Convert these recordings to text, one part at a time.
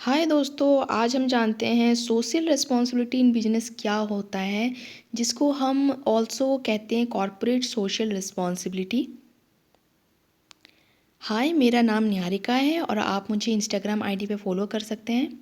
हाय दोस्तों, आज हम जानते हैं सोशल रिस्पॉन्सिबिलिटी इन बिजनेस क्या होता है, जिसको हम ऑल्सो कहते हैं कॉरपोरेट सोशल रिस्पॉन्सिबिलिटी। हाय, मेरा नाम निहारिका है और आप मुझे इंस्टाग्राम आईडी पे फॉलो कर सकते हैं।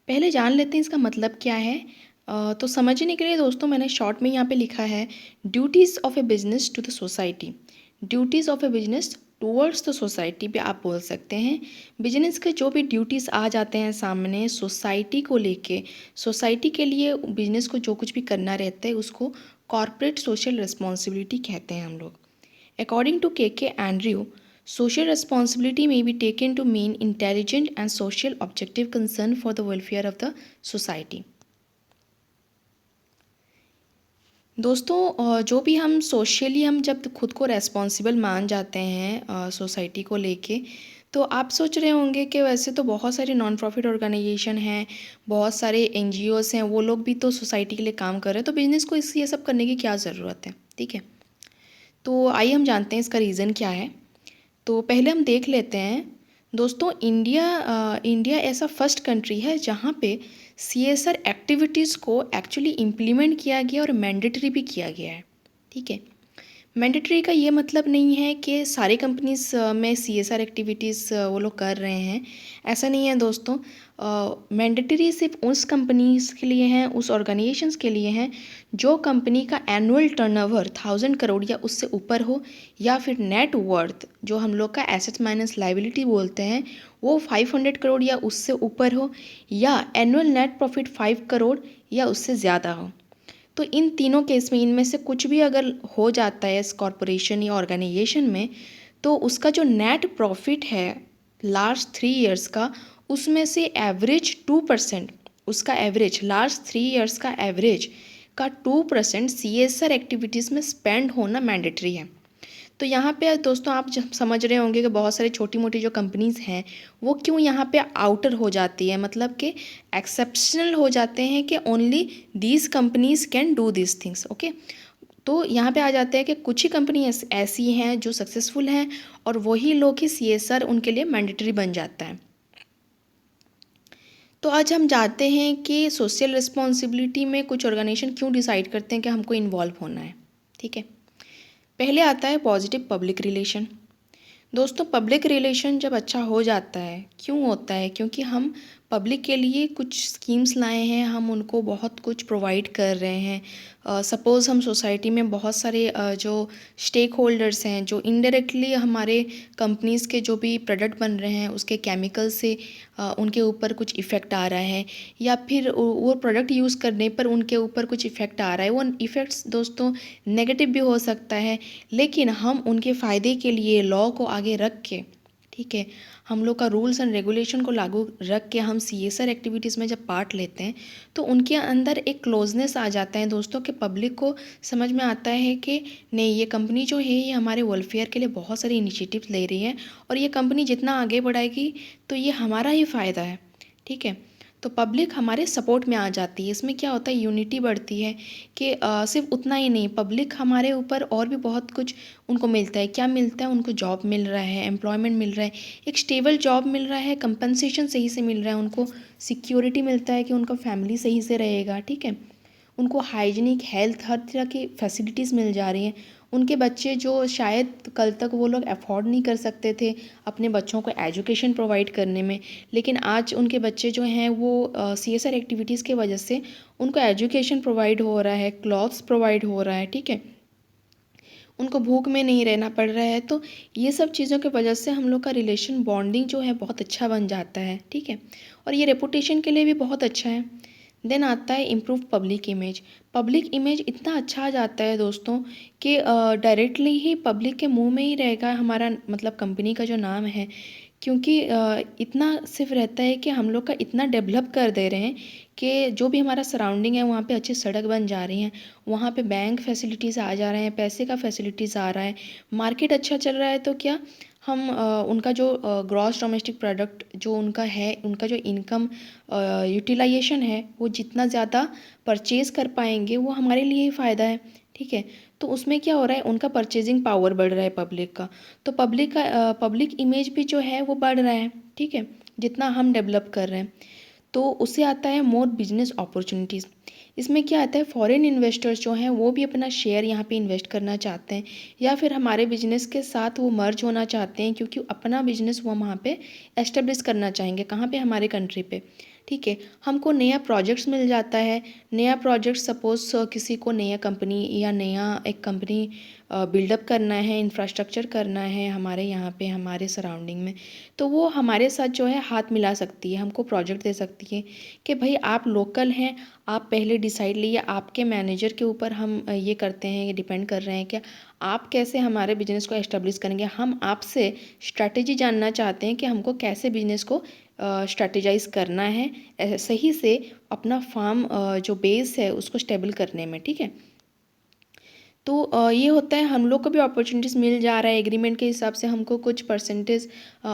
पहले जान लेते हैं इसका मतलब क्या है। तो समझने के लिए दोस्तों मैंने शॉर्ट में यहाँ पे लिखा है duties of a business to the society. Duties of a business towards the society पे आप बोल सकते हैं। बिजनेस के जो भी ड्यूटीज़ आ जाते हैं सामने सोसाइटी को लेके, सोसाइटी के लिए बिजनेस को जो कुछ भी करना रहता है उसको कॉरपोरेट सोशल रिस्पॉन्सिबिलिटी कहते हैं हम लोग। According to K.K. Andrew, social responsibility may be taken to mean intelligent and social objective concern for the welfare of the society. दोस्तों, जो भी हम सोशली हम जब खुद को रेस्पॉन्सिबल मान जाते हैं सोसाइटी को लेके, तो आप सोच रहे होंगे कि वैसे तो बहुत सारे नॉन प्रॉफिट ऑर्गेनाइजेशन हैं, बहुत सारे एनजीओस हैं, वो लोग भी तो सोसाइटी के लिए काम कर रहे हैं, तो बिजनेस को ये सब करने की क्या ज़रूरत है। ठीक है, तो आइए हम जानते हैं इसका रीज़न क्या है। तो पहले हम देख लेते हैं दोस्तों, इंडिया ऐसा फर्स्ट कंट्री है जहाँ पे सीएसआर एक्टिविटीज़ को एक्चुअली इम्प्लीमेंट किया गया और मैंडेटरी भी किया गया है। ठीक है, मैंडेटरी का ये मतलब नहीं है कि सारी कंपनीज में सीएसआर एक्टिविटीज़ वो लोग कर रहे हैं, ऐसा नहीं है दोस्तों। मैंडेटरी सिर्फ उस कंपनीज के लिए हैं, उस ऑर्गेनाइजेशंस के लिए हैं जो कंपनी का एनुअल टर्नओवर 1000 करोड़ या उससे ऊपर हो, या फिर नेट वर्थ जो हम लोग का एसेट्स माइनस लाइबिलिटी बोलते हैं वो 500 करोड़ या उससे ऊपर हो, या एनुअल नेट प्रॉफिट 5 करोड़ या उससे ज़्यादा हो। तो इन तीनों केस में इनमें से कुछ भी अगर हो जाता है इस कॉरपोरेशन या ऑर्गेनाइजेशन में, तो उसका जो नेट प्रॉफिट है लास्ट 3 इयर्स का, उसमें से एवरेज 2%, उसका एवरेज लास्ट 3 इयर्स का एवरेज का 2% सीएसआर एक्टिविटीज़ में स्पेंड होना मैंडेटरी है। तो यहाँ पे दोस्तों आप जब समझ रहे होंगे कि बहुत सारी छोटी मोटी जो कंपनीज़ हैं वो क्यों यहाँ पे आउटर हो जाती है, मतलब कि एक्सेप्शनल हो जाते हैं कि only these companies can do this things. Okay, तो यहाँ पे आ जाते हैं कि कुछ ही कंपनी ऐसी हैं जो सक्सेसफुल हैं और वही लोग ही सीएसआर उनके लिए मैंडेटरी बन जाता है। तो आज हम जानते हैं कि सोशल रिस्पॉन्सिबिलिटी में कुछ ऑर्गेनाइजेशन क्यों डिसाइड करते हैं कि हमको इन्वॉल्व होना है। ठीक है, पहले आता है पॉजिटिव पब्लिक रिलेशन। दोस्तों, पब्लिक रिलेशन जब अच्छा हो जाता है, क्यों होता है, क्योंकि हम पब्लिक के लिए कुछ स्कीम्स लाए हैं, हम उनको बहुत कुछ प्रोवाइड कर रहे हैं। सपोज़ हम सोसाइटी में बहुत सारे जो स्टेक होल्डर्स हैं जो इनडायरेक्टली हमारे कंपनीज़ के जो भी प्रोडक्ट बन रहे हैं उसके केमिकल से उनके ऊपर कुछ इफ़ेक्ट आ रहा है, या फिर वो प्रोडक्ट यूज़ करने पर उनके ऊपर कुछ इफ़ेक्ट आ रहा है। वो इफ़ेक्ट्स दोस्तों नेगेटिव भी हो सकता है, लेकिन हम उनके फ़ायदे के लिए लॉ को आगे रख के, ठीक है, हम लोग का रूल्स एंड रेगुलेशन को लागू रख के हम सीएसआर एक्टिविटीज़ में जब पार्ट लेते हैं तो उनके अंदर एक क्लोजनेस आ जाता है दोस्तों, कि पब्लिक को समझ में आता है कि नहीं, ये कंपनी जो है ये हमारे वेलफेयर के लिए बहुत सारे इनिशिएटिव्स ले रही है और ये कंपनी जितना आगे बढ़ाएगी तो ये हमारा ही फ़ायदा है। ठीक है, तो पब्लिक हमारे सपोर्ट में आ जाती है। इसमें क्या होता है, यूनिटी बढ़ती है कि सिर्फ उतना ही नहीं, पब्लिक हमारे ऊपर और भी बहुत कुछ उनको मिलता है। क्या मिलता है उनको? जॉब मिल रहा है, एम्प्लॉयमेंट मिल रहा है, एक स्टेबल जॉब मिल रहा है, कंपनसेशन सही से मिल रहा है, उनको सिक्योरिटी मिलता है कि उनका फैमिली सही से रहेगा। ठीक है, उनको हाइजीनिक हेल्थ हर तरह की फैसिलिटीज़ मिल जा रही हैं। उनके बच्चे जो शायद कल तक वो लोग अफोर्ड नहीं कर सकते थे अपने बच्चों को एजुकेशन प्रोवाइड करने में, लेकिन आज उनके बच्चे जो हैं वो सीएसआर एक्टिविटीज़ की वजह से उनको एजुकेशन प्रोवाइड हो रहा है, क्लॉथ्स प्रोवाइड हो रहा है। ठीक है, उनको भूख में नहीं रहना पड़ रहा है। तो ये सब चीज़ों की वजह से हम लोग का रिलेशन बॉन्डिंग जो है बहुत अच्छा बन जाता है। ठीक है, और ये रेपुटेशन के लिए भी बहुत अच्छा है। देन आता है improve public image. Public image इतना अच्छा आ जाता है दोस्तों कि डायरेक्टली ही पब्लिक के मुंह में ही रहेगा हमारा, मतलब कंपनी का जो नाम है, क्योंकि इतना सिर्फ रहता है कि हम लोग का इतना डेवलप कर दे रहे हैं कि जो भी हमारा सराउंडिंग है वहाँ पे अच्छी सड़क बन जा रही हैं, वहाँ पे बैंक फैसिलिटीज़ आ जा रहे हैं, पैसे का फैसिलिटीज़ आ रहा है, मार्केट अच्छा चल रहा है। तो क्या हम उनका जो ग्रॉस डोमेस्टिक प्रोडक्ट जो उनका है, उनका जो इनकम यूटिलाइजेशन है, वो जितना ज़्यादा परचेज़ कर पाएंगे वो हमारे लिए ही फ़ायदा है। ठीक है, तो उसमें क्या हो रहा है, उनका परचेजिंग पावर बढ़ रहा है पब्लिक का, तो पब्लिक इमेज भी जो है वो बढ़ रहा है। ठीक है, जितना हम डेवलप कर रहे हैं। तो उससे आता है मोर बिजनेस अपॉर्चुनिटीज़। इसमें क्या आता है, फॉरेन इन्वेस्टर्स जो हैं वो भी अपना शेयर यहाँ पे इन्वेस्ट करना चाहते हैं, या फिर हमारे बिजनेस के साथ वो मर्ज होना चाहते हैं, क्योंकि अपना बिजनेस वो वहाँ पे एस्टेब्लिश करना चाहेंगे। कहाँ पे, हमारे कंट्री पे। ठीक है, हमको नया प्रोजेक्ट्स मिल जाता है। नया प्रोजेक्ट सपोज किसी को नया कंपनी या नया एक कंपनी बिल्डअप करना है, इंफ्रास्ट्रक्चर करना है हमारे यहाँ पे, हमारे सराउंडिंग में, तो वो हमारे साथ जो है हाथ मिला सकती है, हमको प्रोजेक्ट दे सकती है कि भाई आप लोकल हैं, आप पहले डिसाइड लिए, आपके मैनेजर के ऊपर हम ये करते हैं, ये डिपेंड कर रहे हैं कि आप कैसे हमारे बिजनेस को एस्टेब्लिश करेंगे। हम आपसे स्ट्रैटेजी जानना चाहते हैं कि हमको कैसे बिजनेस को स्ट्रैटेजाइज करना है, सही से अपना फार्म जो बेस है उसको स्टेबल करने में। ठीक है, तो ये होता है, हम लोग को भी अपॉर्चुनिटीज़ मिल जा रहा है, एग्रीमेंट के हिसाब से हमको कुछ परसेंटेज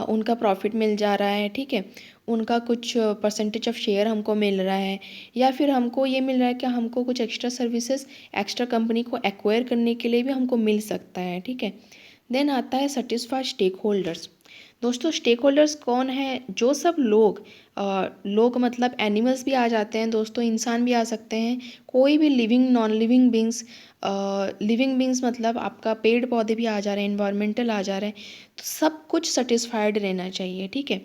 उनका प्रॉफिट मिल जा रहा है। ठीक है, उनका कुछ परसेंटेज ऑफ शेयर हमको मिल रहा है, या फिर हमको ये मिल रहा है कि हमको कुछ एक्स्ट्रा सर्विसेज एक्स्ट्रा कंपनी को एक्वायर करने के लिए भी हमको मिल सकता है। ठीक है, देन आता है सेटिस्फाई स्टेक होल्डर्स। दोस्तों, स्टेक होल्डर्स कौन है, जो सब लोग लोग मतलब एनिमल्स भी आ जाते हैं दोस्तों, इंसान भी आ सकते हैं, कोई भी living non living beings. Living beings मतलब आपका पेड़ पौधे भी आ जा रहे हैं, इन्वायरमेंटल आ जा रहे हैं, तो सब कुछ सेटिस्फाइड रहना चाहिए। ठीक है,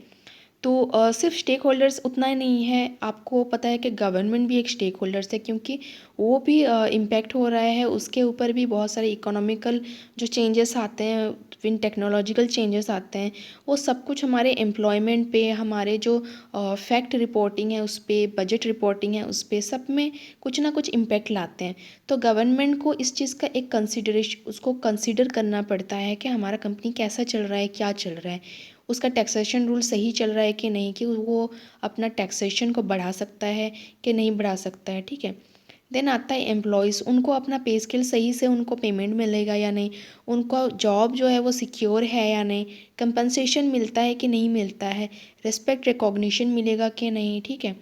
तो सिर्फ स्टेक होल्डर्स उतना ही नहीं है, आपको पता है कि गवर्नमेंट भी एक स्टेक होल्डर्स है, क्योंकि वो भी इम्पैक्ट हो रहा है, उसके ऊपर भी बहुत सारे इकोनॉमिकल जो चेंजेस आते हैं, इन टेक्नोलॉजिकल चेंजेस आते हैं, वो सब कुछ हमारे एम्प्लॉयमेंट पे, हमारे जो फैक्ट रिपोर्टिंग है उस पर, बजट रिपोर्टिंग है उस पर, सब में कुछ ना कुछ इम्पैक्ट लाते हैं। तो गवर्नमेंट को इस चीज़ का एक कंसिडरेशन, उसको कंसिडर करना पड़ता है कि हमारा कंपनी कैसा चल रहा है, क्या चल रहा है, उसका टैक्सेशन रूल सही चल रहा है कि नहीं, कि वो अपना टैक्सेशन को बढ़ा सकता है कि नहीं बढ़ा सकता है। ठीक है, देन आता है एम्प्लॉयज़, उनको अपना पे स्केल सही से उनको पेमेंट मिलेगा या नहीं, उनको जॉब जो है वो सिक्योर है या नहीं, कंपनसेशन मिलता है कि नहीं मिलता है, रिस्पेक्ट रिकॉग्निशन मिलेगा कि नहीं। ठीक है,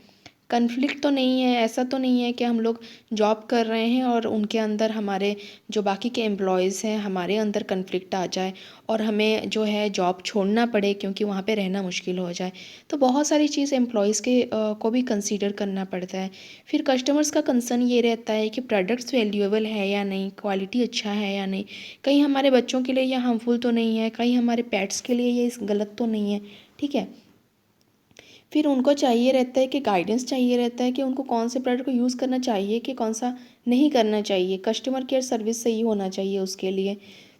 कन्फ्लिक्ट तो नहीं है, ऐसा तो नहीं है कि हम लोग जॉब कर रहे हैं और उनके अंदर हमारे जो बाकी के एम्प्लॉयज़ हैं, हमारे अंदर कन्फ्लिक्ट आ जाए और हमें जो है जॉब छोड़ना पड़े, क्योंकि वहाँ पे रहना मुश्किल हो जाए। तो बहुत सारी चीज़ एम्प्लॉयज़ के को भी कंसीडर करना पड़ता है। फिर कस्टमर्स का कंसर्न ये रहता है कि प्रोडक्ट्स वैल्यूएबल है या नहीं, क्वालिटी अच्छा है या नहीं, कहीं हमारे बच्चों के लिए ये हार्मफुल तो नहीं है, कहीं हमारे पेट्स के लिए ये गलत तो नहीं है। ठीक है, फिर उनको चाहिए रहता है कि गाइडेंस चाहिए रहता है कि उनको कौन से प्रोडक्ट को यूज़ करना चाहिए कि कौन सा नहीं करना चाहिए, कस्टमर केयर सर्विस सही होना चाहिए उसके लिए।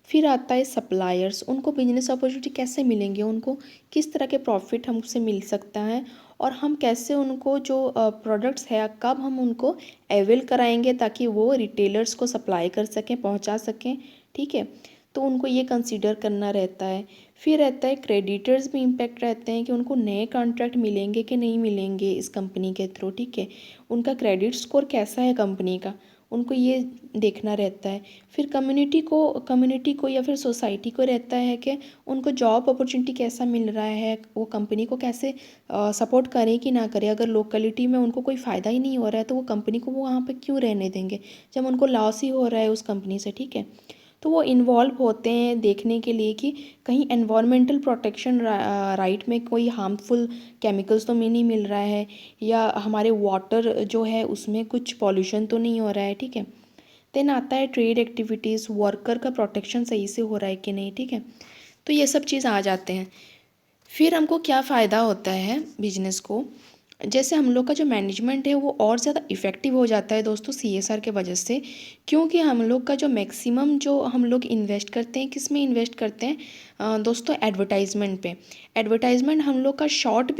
फिर आता है सप्लायर्स, उनको बिजनेस अपॉर्चुनिटी कैसे मिलेंगे, उनको किस तरह के प्रॉफिट हमसे मिल सकता है, और हम कैसे उनको जो प्रोडक्ट्स है कब हम उनको अवेल कराएंगे ताकि वो रिटेलर्स को सप्लाई कर सकें, पहुंचा सकें। ठीक है, तो उनको ये कंसीडर करना रहता है। फिर रहता है क्रेडिटर्स भी इम्पैक्ट रहते हैं कि उनको नए कॉन्ट्रैक्ट मिलेंगे कि नहीं मिलेंगे इस कंपनी के थ्रू। ठीक है, उनका क्रेडिट स्कोर कैसा है कंपनी का, उनको ये देखना रहता है। फिर कम्युनिटी को या फिर सोसाइटी को रहता है कि उनको जॉब अपॉर्चुनिटी कैसा मिल रहा है, वो कंपनी को कैसे सपोर्ट करें कि ना करें। अगर लोकेलिटी में उनको कोई फ़ायदा ही नहीं हो रहा है तो वो कंपनी को वो वहाँ पर क्यों रहने देंगे, जब उनको लॉस ही हो रहा है उस कंपनी से। ठीक है, तो वो इन्वॉल्व होते हैं देखने के लिए कि कहीं एनवायरमेंटल प्रोटेक्शन राइट में कोई हार्मफुल केमिकल्स तो नहीं मिल रहा है, या हमारे वाटर जो है उसमें कुछ पॉल्यूशन तो नहीं हो रहा है। ठीक है, देन आता है ट्रेड एक्टिविटीज़, वर्कर का प्रोटेक्शन सही से हो रहा है कि नहीं। ठीक है, तो ये सब चीज़ आ जाते हैं। फिर हमको क्या फ़ायदा होता है बिजनेस को, जैसे हम लोग का जो मैनेजमेंट है वो और ज़्यादा इफ़ेक्टिव हो जाता है दोस्तों सीएसआर के वजह से, क्योंकि हम लोग का जो मैक्सिमम जो हम लोग इन्वेस्ट करते हैं, किस में इन्वेस्ट करते हैं दोस्तों, एडवर्टाइजमेंट पे। एडवर्टाइजमेंट हम लोग का शॉर्ट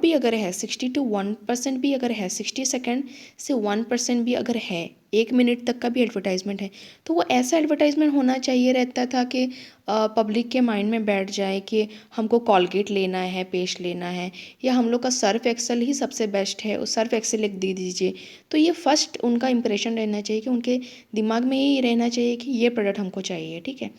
भी अगर है 60 to 1% भी अगर है, 60 सेकेंड से 1% भी अगर है, 1 मिनट तक का भी एडवर्टाइजमेंट है, तो वो ऐसा एडवर्टाइजमेंट होना चाहिए रहता था कि पब्लिक के माइंड में बैठ जाए कि हमको कॉलगेट लेना है, पेस्ट लेना है, या हम लोग का सर्फ एक्सेल ही सबसे बेस्ट है, उस सर्फ एक्सेल एक दे दीजिए। तो ये फर्स्ट उनका इंप्रेशन रहना चाहिए कि उनके दिमाग में ये रहना चाहिए कि ये प्रोडक्ट हमको चाहिए। ठीक है,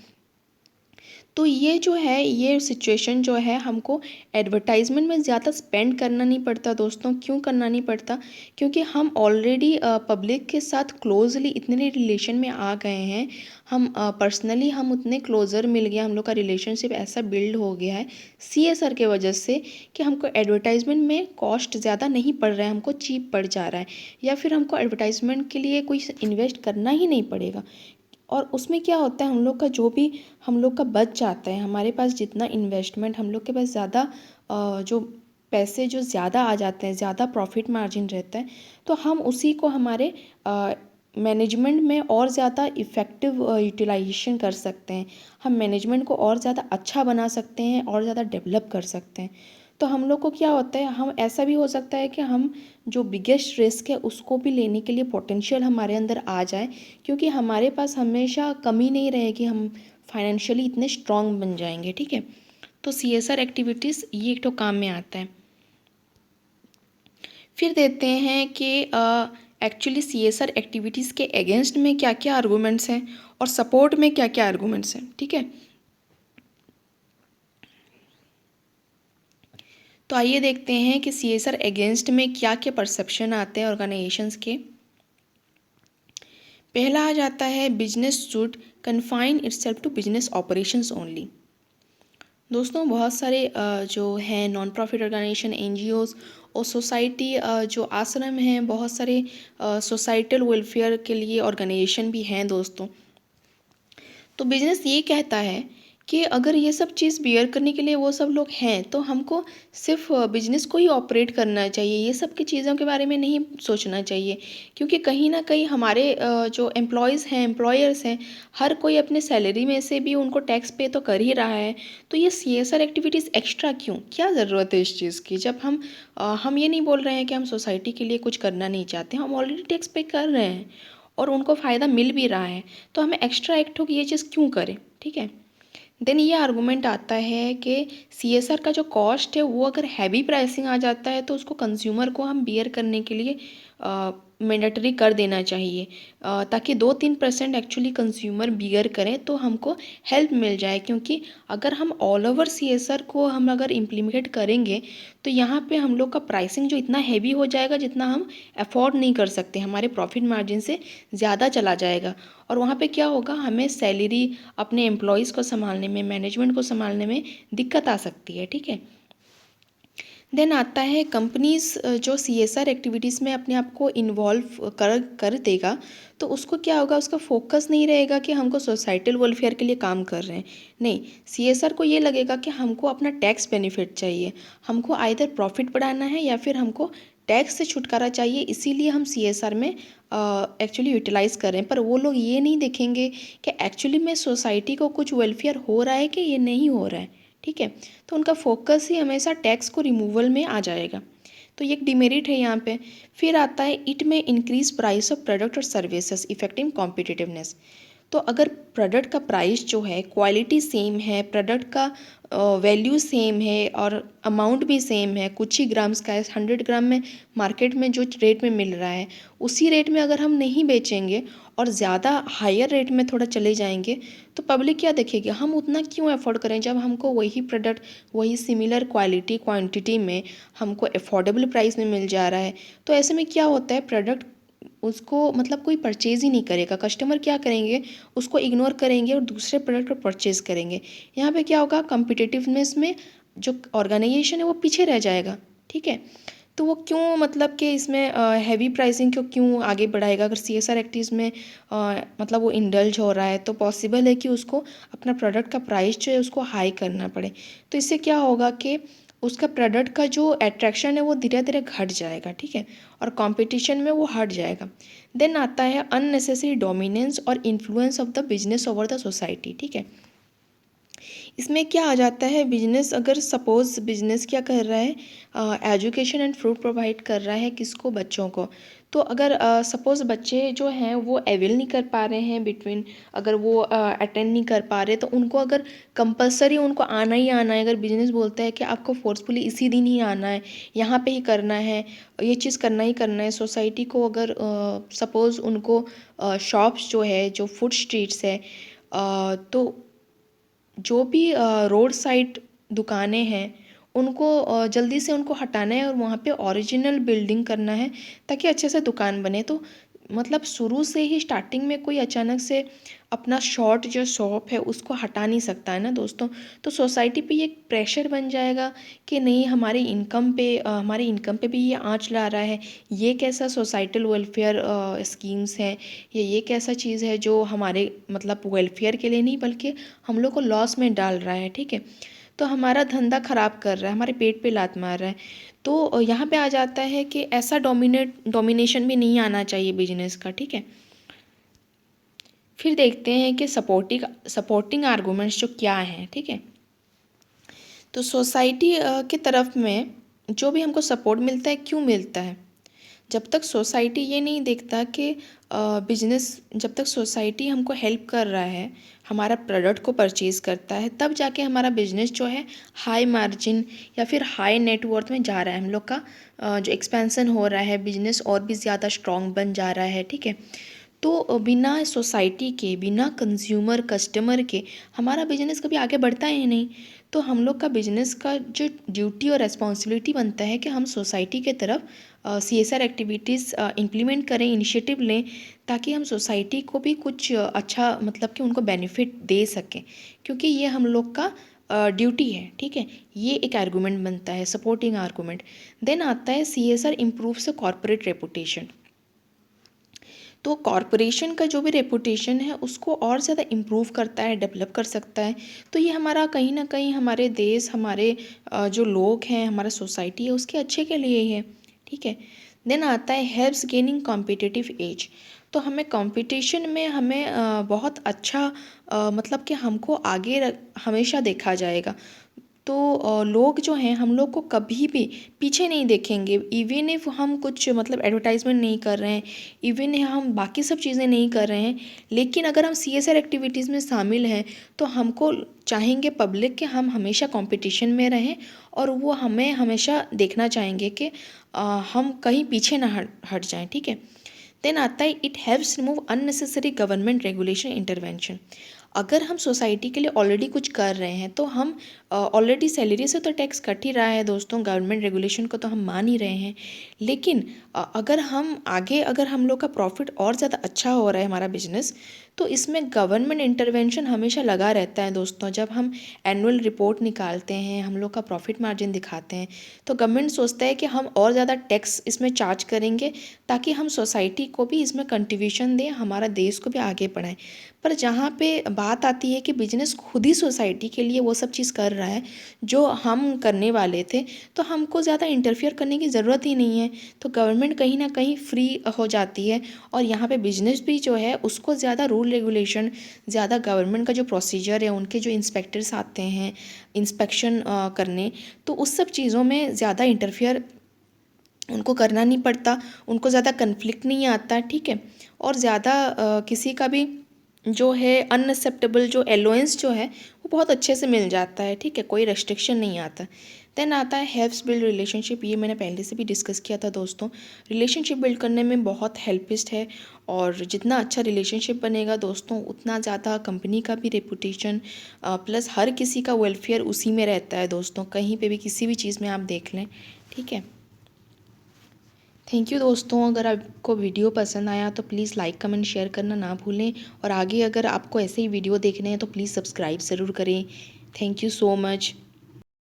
तो ये जो है, ये सिचुएशन जो है, हमको एडवर्टाइजमेंट में ज़्यादा स्पेंड करना नहीं पड़ता दोस्तों। क्यों करना नहीं पड़ता? क्योंकि हम ऑलरेडी पब्लिक के साथ क्लोजली इतने रिलेशन में आ गए हैं, हम पर्सनली हम उतने क्लोज़र मिल गया, हम लोग का रिलेशनशिप ऐसा बिल्ड हो गया है CSR के वजह से, कि हमको एडवर्टाइजमेंट में कॉस्ट ज़्यादा नहीं पड़ रहा है, हमको चीप पड़ जा रहा है, या फिर हमको एडवर्टाइजमेंट के लिए कोई इन्वेस्ट करना ही नहीं पड़ेगा। और उसमें क्या होता है, हम लोग का जो भी हम लोग का बच जाता है, हमारे पास जितना इन्वेस्टमेंट, हम लोग के पास ज़्यादा जो पैसे जो ज़्यादा आ जाते हैं, ज़्यादा प्रॉफिट मार्जिन रहता है, तो हम उसी को हमारे मैनेजमेंट में और ज़्यादा इफ़ेक्टिव यूटिलाइजेशन कर सकते हैं। हम मैनेजमेंट को और ज़्यादा अच्छा बना सकते हैं और ज़्यादा डेवलप कर सकते हैं। तो हम लोग को क्या होता है, हम ऐसा भी हो सकता है कि हम जो बिगेस्ट रिस्क है उसको भी लेने के लिए पोटेंशियल हमारे अंदर आ जाए, क्योंकि हमारे पास हमेशा कमी नहीं रहेगी, हम फाइनेंशियली इतने स्ट्रांग बन जाएंगे। ठीक है, तो CSR एक्टिविटीज़ ये एक तो काम में आता है। फिर देते हैं कि एक्चुअली CSR एक्टिविटीज़ के अगेंस्ट में क्या क्या आर्गूमेंट्स हैं और सपोर्ट में क्या क्या आर्गूमेंट्स हैं। ठीक है, तो आइए देखते हैं कि CSR अगेंस्ट में क्या क्या परसेप्शन आते हैं ऑर्गेनाइजेशंस के। पहला आ जाता है, business should confine itself to business operations only. दोस्तों बहुत सारे जो हैं नॉन प्रॉफिट ऑर्गेनाइजेशन, NGOs और सोसाइटी, जो आश्रम हैं, बहुत सारे सोसाइटल वेलफेयर के लिए ऑर्गेनाइजेशन भी हैं दोस्तों। तो बिजनेस ये कहता है कि अगर ये सब चीज़ बियर करने के लिए वो सब लोग हैं, तो हमको सिर्फ बिजनेस को ही ऑपरेट करना चाहिए, ये सब की चीज़ों के बारे में नहीं सोचना चाहिए। क्योंकि कहीं ना कहीं हमारे जो एम्प्लॉयज़ हैं, एम्प्लॉयर्स हैं, हर कोई अपने सैलरी में से भी उनको टैक्स पे तो कर ही रहा है। तो ये CSR एक्टिविटीज़ एक्स्ट्रा क्यों, क्या ज़रूरत है इस चीज़ की? जब हम ये नहीं बोल रहे हैं कि हम सोसाइटी के लिए कुछ करना नहीं चाहते, हम ऑलरेडी टैक्स पे कर रहे हैं और उनको फ़ायदा मिल भी रहा है, तो हमें एक्स्ट्रा एक्ट हो कि ये चीज़ क्यों करें। ठीक है, देन ये आर्गूमेंट आता है कि CSR का जो कॉस्ट है वो अगर हैवी प्राइसिंग आ जाता है, तो उसको कंज्यूमर को हम बियर करने के लिए मैंडेटरी कर देना चाहिए, ताकि 2-3% एक्चुअली कंज्यूमर बियर करें तो हमको हेल्प मिल जाए। क्योंकि अगर हम ऑल ओवर CSR को हम अगर इम्प्लीमेंट करेंगे, तो यहाँ पे हम लोग का प्राइसिंग जो इतना हैवी हो जाएगा जितना हम अफोर्ड नहीं कर सकते, हमारे प्रॉफिट मार्जिन से ज़्यादा चला जाएगा। और वहाँ पे क्या होगा, हमें सैलरी, अपने एम्प्लॉयज़ को संभालने में, मैनेजमेंट को संभालने में दिक्कत आ सकती है। ठीक है, देन आता है कंपनीज़ जो CSR एक्टिविटीज़ में अपने आप को इन्वॉल्व कर कर देगा, तो उसको क्या होगा, उसका फोकस नहीं रहेगा कि हमको सोसाइटल वेलफेयर के लिए काम कर रहे हैं। नहीं, CSR को ये लगेगा कि हमको अपना टैक्स बेनिफिट चाहिए, हमको आइदर प्रॉफिट बढ़ाना है या फिर हमको टैक्स से छुटकारा चाहिए, इसीलिए हम CSR में एक्चुअली यूटिलाइज़ कर रहे हैं। पर वो लोग ये नहीं देखेंगे कि एक्चुअली में सोसाइटी को कुछ वेलफेयर हो रहा है कि ये नहीं हो रहा है। ठीक है, तो उनका फोकस ही हमेशा टैक्स को रिमूवल में आ जाएगा, तो ये एक डिमेरिट है यहाँ पे। फिर आता है, इट में इंक्रीज प्राइस ऑफ प्रोडक्ट और सर्विसेज इफेक्टिंग कॉम्पिटिटिवनेस। तो अगर प्रोडक्ट का प्राइस जो है, क्वालिटी सेम है, प्रोडक्ट का वैल्यू सेम है और अमाउंट भी सेम है, कुछ ही ग्राम्स का है, 100 ग्राम में मार्केट में जो रेट में मिल रहा है उसी रेट में अगर हम नहीं बेचेंगे और ज़्यादा हायर रेट में थोड़ा चले जाएंगे, तो पब्लिक क्या देखेगी, हम उतना क्यों अफोर्ड करें जब हमको वही प्रोडक्ट वही सिमिलर क्वालिटी क्वांटिटी में हमको अफोर्डेबल प्राइस में मिल जा रहा है। तो ऐसे में क्या होता है, प्रोडक्ट उसको मतलब कोई परचेज़ ही नहीं करेगा, कस्टमर क्या करेंगे, उसको इग्नोर करेंगे और दूसरे प्रोडक्ट को परचेज़ करेंगे। यहाँ पे क्या होगा, कम्पिटिटिवनेस में जो ऑर्गेनाइजेशन है वो पीछे रह जाएगा। ठीक है, तो वो क्यों मतलब कि इसमें हैवी प्राइसिंग को क्यों आगे बढ़ाएगा? अगर CSR एक्टिविटीज़ में मतलब वो इंडल्ज हो रहा है, तो पॉसिबल है कि उसको अपना प्रोडक्ट का प्राइस जो है उसको हाई करना पड़े। तो इससे क्या होगा कि उसका प्रोडक्ट का जो अट्रैक्शन है वो धीरे धीरे घट जाएगा। ठीक है, और कंपटीशन में वो हट जाएगा। देन आता है अननेसेसरी डोमिनेंस और influence of the business over the society. ठीक है, इसमें क्या आ जाता है, बिजनेस अगर सपोज़ बिजनेस क्या कर रहा है, एजुकेशन एंड फ्रूट प्रोवाइड कर रहा है किसको, बच्चों को। तो अगर सपोज़ बच्चे जो हैं वो अवेल नहीं कर पा रहे हैं बिटवीन, अगर वो अटेंड नहीं कर पा रहे, तो उनको अगर कंपलसरी उनको आना ही आना है, अगर बिजनेस बोलता है कि आपको फोर्सफुली इसी दिन ही आना है, यहाँ पे ही करना है, ये चीज़ करना ही करना है, सोसाइटी को अगर सपोज़ उनको शॉप्स जो है, जो फूड स्ट्रीट्स है, तो जो भी रोड साइड दुकानें हैं उनको जल्दी से उनको हटाना है और वहाँ पे ओरिजिनल बिल्डिंग करना है ताकि अच्छे से दुकान बने। तो मतलब शुरू से ही स्टार्टिंग में कोई अचानक से अपना शॉर्ट जो शॉप है उसको हटा नहीं सकता है ना दोस्तों। तो सोसाइटी पे ये एक प्रेशर बन जाएगा कि नहीं, हमारी इनकम पे भी ये आँच ला रहा है। ये कैसा सोसाइटल वेलफेयर स्कीम्स हैं, ये कैसा चीज़ है जो हमारे मतलब वेलफेयर के लिए नहीं बल्कि हम लोग को लॉस में डाल रहा है, ठीक है। तो हमारा धंधा ख़राब कर रहा है, हमारे पेट पे लात मार रहा है। तो यहाँ पे आ जाता है कि ऐसा डोमिनेशन भी नहीं आना चाहिए बिजनेस का, ठीक है। फिर देखते हैं कि सपोर्टिंग आर्गूमेंट्स जो क्या हैं, ठीक है। तो सोसाइटी की तरफ में जो भी हमको सपोर्ट मिलता है, क्यों मिलता है? जब तक सोसाइटी ये नहीं देखता कि जब तक सोसाइटी हमको हेल्प कर रहा है, हमारा प्रोडक्ट को परचेज़ करता है, तब जाके हमारा बिजनेस जो है हाई मार्जिन या फिर हाई नेटवर्थ में जा रहा है। हम लोग का जो एक्सपेंसन हो रहा है, बिजनेस और भी ज़्यादा स्ट्रॉन्ग बन जा रहा है, ठीक है। तो बिना सोसाइटी के, बिना कंज्यूमर कस्टमर के हमारा बिजनेस कभी आगे बढ़ता ही नहीं। तो हम लोग का बिजनेस का जो ड्यूटी और रेस्पॉन्सिबिलिटी बनता है कि हम सोसाइटी के तरफ CSR एक्टिविटीज़ इम्प्लीमेंट करें, इनिशिएटिव लें, ताकि हम सोसाइटी को भी कुछ अच्छा मतलब कि उनको बेनिफिट दे सकें, क्योंकि ये हम लोग का ड्यूटी है, ठीक है। ये एक आर्गूमेंट बनता है, सपोर्टिंग आर्गूमेंट। देन आता है CSR improves the corporate reputation. तो कॉरपोरेशन का जो भी रेपुटेशन है उसको और ज़्यादा इम्प्रूव करता है, डेवलप कर सकता है। तो ये हमारा कहीं ना कहीं हमारे देश, हमारे जो लोग हैं, हमारा सोसाइटी है, उसके अच्छे के लिए ही है, ठीक है। देन आता है हेल्प्स गेनिंग कॉम्पिटिटिव एज। तो हमें कंपटीशन में हमें बहुत अच्छा मतलब कि हमको हमेशा देखा जाएगा। तो लोग जो हैं हम लोग को कभी भी पीछे नहीं देखेंगे। इवन इफ हम कुछ मतलब एडवर्टाइजमेंट नहीं कर रहे हैं, इवन हम बाकी सब चीज़ें नहीं कर रहे हैं, लेकिन अगर हम CSR एक्टिविटीज़ में शामिल हैं तो हमको चाहेंगे पब्लिक कि हम हमेशा कंपटीशन में रहें, और वो हमें हमेशा देखना चाहेंगे कि हम कहीं पीछे ना हट जाएं, ठीक है। देन आता है it helps remove unnecessary government regulation intervention. अगर हम सोसाइटी के लिए ऑलरेडी कुछ कर रहे हैं तो हम ऑलरेडी सैलरी से तो टैक्स कट ही रहा है दोस्तों, गवर्नमेंट रेगुलेशन को तो हम मान ही रहे हैं। लेकिन अगर हम लोग का प्रॉफिट और ज़्यादा अच्छा हो रहा है हमारा बिजनेस, तो इसमें गवर्नमेंट इंटरवेंशन हमेशा लगा रहता है दोस्तों। जब हम एनुअल रिपोर्ट निकालते हैं, हम लोग का प्रॉफिट मार्जिन दिखाते हैं, तो गवर्नमेंट सोचता है कि हम और ज़्यादा टैक्स इसमें चार्ज करेंगे ताकि हम सोसाइटी को भी इसमें कंट्रीब्यूशन दें, हमारा देश को भी आगे बढ़ाएं। पर जहाँ पे बात आती है कि बिजनेस खुद ही सोसाइटी के लिए वो सब चीज़ कर रहा है जो हम करने वाले थे, तो हमको ज़्यादा इंटरफियर करने की ज़रूरत ही नहीं है। तो गवर्नमेंट कहीं ना कहीं फ्री हो जाती है, और यहाँ पे बिजनेस भी जो है उसको ज़्यादा रूल रेगुलेशन, ज़्यादा गवर्नमेंट का जो प्रोसीजर है, उनके जो इंस्पेक्टर्स आते हैं इंस्पेक्शन करने, तो उस सब चीज़ों में ज़्यादा इंटरफियर उनको करना नहीं पड़ता, उनको ज़्यादा कन्फ्लिक्ट नहीं आता, ठीक है। और ज़्यादा किसी का भी जो है अनएक्सेप्टेबल जो एलोवेंस जो है वो बहुत अच्छे से मिल जाता है, ठीक है, कोई रेस्ट्रिक्शन नहीं आता। देन आता है हेल्प्स बिल्ड रिलेशनशिप। ये मैंने पहले से भी डिस्कस किया था दोस्तों। रिलेशनशिप बिल्ड करने में बहुत हेल्पिस्ट है, और जितना अच्छा रिलेशनशिप बनेगा दोस्तों उतना ज़्यादा कंपनी का भी रेपुटेशन प्लस हर किसी का वेलफेयर उसी में रहता है दोस्तों। कहीं पे भी किसी भी चीज़ में आप देख लें, ठीक है। थैंक यू दोस्तों। अगर आपको वीडियो पसंद आया तो प्लीज़ लाइक कमेंट शेयर करना ना भूलें, और आगे अगर आपको ऐसे ही वीडियो देखने हैं तो प्लीज़ सब्सक्राइब ज़रूर करें। Thank you so much.